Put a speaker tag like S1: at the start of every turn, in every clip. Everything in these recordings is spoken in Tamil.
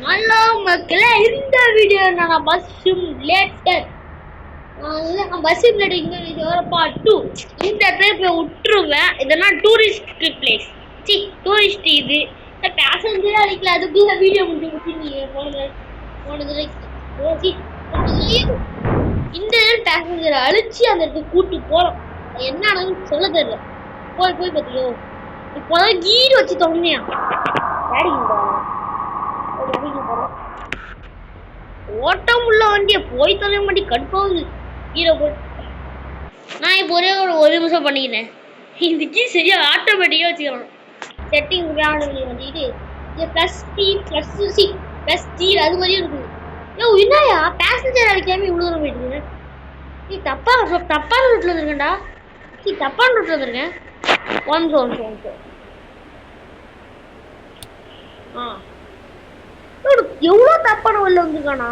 S1: ஹலோ மக்களே, இந்த வீடியோ நான் பஸ் சிமுலேட்டர் பஸ் சிமுலேட்டர் இந்த வீடியோ பார்ட் 2 இந்த இடத்துல போய் விட்டுருவேன். இதெல்லாம் டூரிஸ்ட் பிளேஸ், டூரிஸ்ட் இது பேசஞ்சரே அடிக்கல. அதுக்குள்ள வீடியோ முடிச்சு நீங்க போனதுல இந்த பேசஞ்சரை அழிச்சு அந்த இடத்துக்கு கூட்டு போறோம். என்ன சொல்ல தெரியல. போய் பார்த்தியோ இப்போதான் கீடு வச்சு தொங்கியா ஓட்டம் உள்ள வண்டிய போய் தொலை மாட்டி கடுப்பாகுது. கீழே போய் நான் இப்போ ஒரு நிமிஷம் பண்ணிக்கிறேன். இதுக்கு சரியா ஆட்டோமேட்டிக்கா வச்சுக்கலாம். செட்டிங் வந்துட்டு plus D plus C plus D அது மாதிரியும் இருக்குது. என்னையா பேசஞ்சர் அடிக்காம இவ்வளோ தூரம் போயிட்டு நீ தப்பான ரூட்ல வந்துருக்கேன்டா. தப்பான ரூட்ல வந்துருக்கேன். ஒன் எவ்வளோ தப்பான உள்ள வந்துருக்கானா.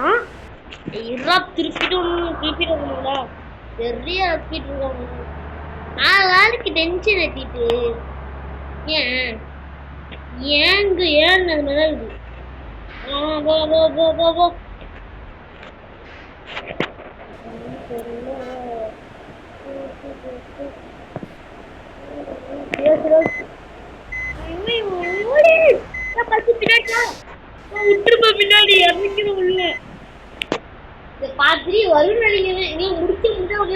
S1: திருப்பிட்டு வரணும்டா. நிறைய ரப்பிட்டு இருக்காங்க. நான் வேலைக்கு டென்ஷன் ஏற்றிட்டு ஏன் அது மாதிரி இருக்குது. போ பின்னாடி இறங்கிக்கணும் உள்ள. இந்த பாத்திரி வரும் நினைக்கிறேன்.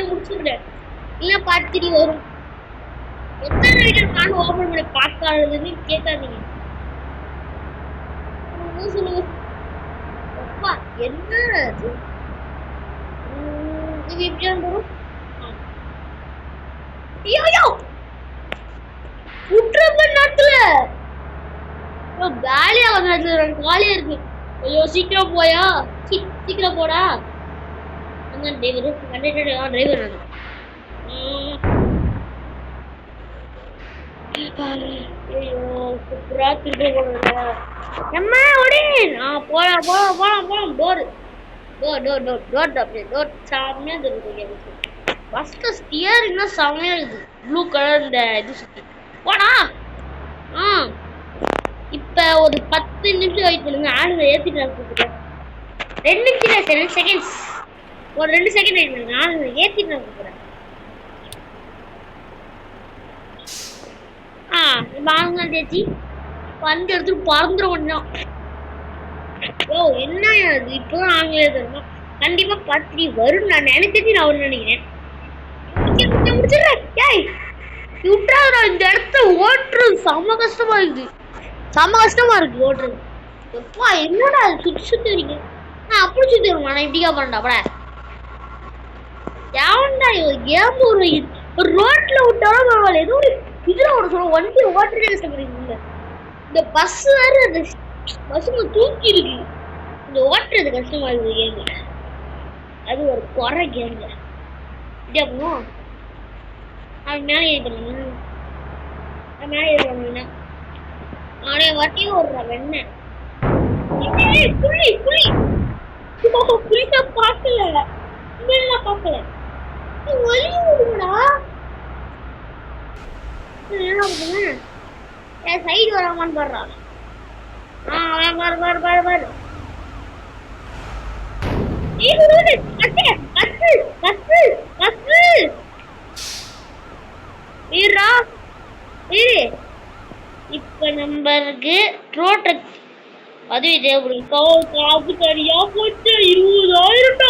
S1: முடிச்சுக்கிறேன் இல்ல பாத்திரி வரும். எத்தனை வீடியோ நானும் ஓபன் பண்ணி பார்க்காததுன்னு கேட்காதீங்க. சொல்லுங்க என்ன அது இது எப்படி வரும். நேரத்துல காலியா காலியா இருக்கு. ஐயோ சீக்கிரம் போயா, சீக்கிரம் போடா. டிரைவர் சூப்பரா திருப்பி போடுற எம்மா ஓடி. போலாம் டோர் சாமியா தெரியுது. பஸ்ல ஸ்டியரிங்னா செமையா இருக்குது. ப்ளூ கலர் இந்த இது சுத்தி போடா. இப்ப ஒரு 10 நிமிஷம் வெயிட் பண்ணுங்க. ஆளுங்க ஏத்திட்டு 2 நிமிஷம் 2 செகண்ட்ஸ். ஒரு 2 செகண்ட் வெயிட் பண்ணுங்க. ஆளுங்க ஏத்திட்டு நான் கூப்பிடுறேன். இப்ப ஆளுங்க தேச்சி வண்டி எடுத்துட்டு பறந்துடும் கொஞ்சம். என்ன அது இப்பதான் ஆங்கிலே தரணும். கண்டிப்பா பத்திரி வரும். நான் நினைச்சது நான் ஒரு நினைக்கிறேன். இந்த இடத்த ஓட்டுறது செம கஷ்டமா இருக்கு ஓட்டுறது. எப்பா என்னடா சுத்தி வரீங்க. நான் அப்படி சுத்தி வருமா. நான் இப்படிக்கா பண்ணா பட ஏன்டா கேம் ஒரு ரோட்ல விட்டாலும் பரவாயில்ல. ஏதோ ஒரு இதுல ஓட சொல்ல வண்டி ஓட்டுறதே கஷ்டப்படுறீங்க. இந்த பஸ் வேற பஸ்ஸுங்க தூக்கி இருக்கு. இந்த ஓட்டுறது கஷ்டமா இருக்குது கேம்ல. அது ஒரு குறை கேம்ல. பண்ணுவோம் அது மேலே ஏறி பண்ணுங்க. நானே வாட்டியும் ஒரு வெண்ண புளியா பார்க்கல. பார்க்கல வலி விடுங்கடா. என் சைடு வராமான்னு பாடுறா. பாரு இப்ப நம்பருக்கு ரோட் பதவி தேவைப்படும். காப்பு தனியா போச்சு 20,000.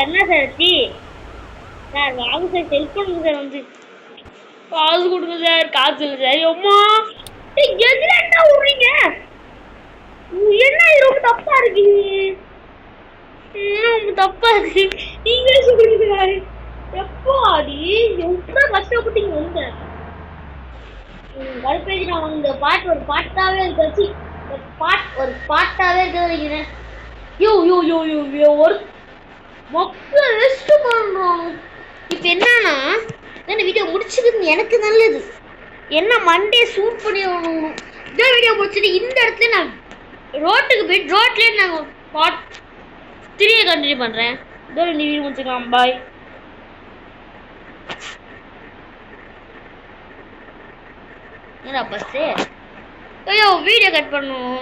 S1: என்ன சார் வாங்க சார். ஹெல்ப் பண்ணுங்க சார். வந்து காசு கொடுங்க சார். காசு இல்லை சார். அம்மா எதுல என்ன விடுறீங்க. என்ன இது ரொம்ப தப்பா இருக்கு. தப்பா இருக்கு. நீங்களே சொல்லுங்க. எப்போ அடி எவ்வளவு கஷ்டப்பட்டீங்க. வந்து கருப்பேஜி நான் இந்த பாட்டு ஒரு பாட்டாவே இருக்காச்சு. ஒரு பாட்டாவே இருக்கிறேன். ஒரு மக்கள் ரெஸ்ட் பண்றோம். இப்ப என்னன்னா வீடியோ முடிச்சுக்கிறது எனக்கு நல்லது. என்ன மண்டே சூட் பண்ணி இந்த வீடியோ முடிச்சுட்டு இந்த இடத்துல நான் ரோட்டுக்கு போய் ரோட்லயே நாங்கள் பார்ட் 3 கண்டினியூ பண்ணுறேன். இதோட இந்த வீடியோ முடிச்சுக்கலாம். பாய். என்னடா பஸ்ஸு? ஐயோ வீடியோ கட் பண்ணணும்.